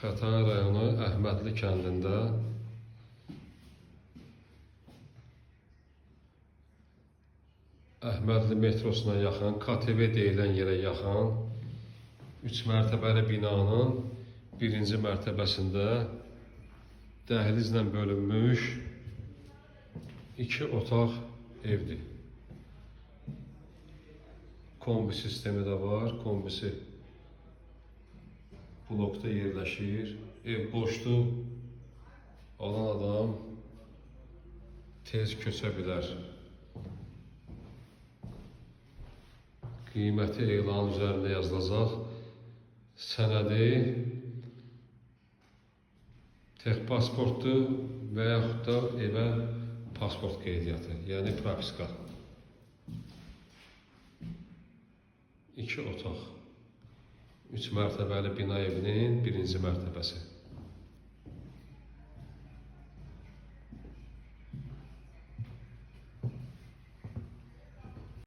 Xətai rayonu Əhmədli kəndində Əhmədli metrosuna yaxın, KTV deyilən yerə yaxın 3 mərtəbəli binanın birinci mərtəbəsində dəhlizlə bölünmüş 2 otaq evdir. Kombi sistemi də var, kombisi blokda yerləşir. Ev boşdur, alan adam tez köçə bilər. Qiyməti elan üzərində yazılacaq. Sənədi texpasportdur və yaxud da evə pasport qeydiyyatı, yəni propiska. 2 otaq, 3 mərtəbəli bina evinin birinci mərtəbəsi.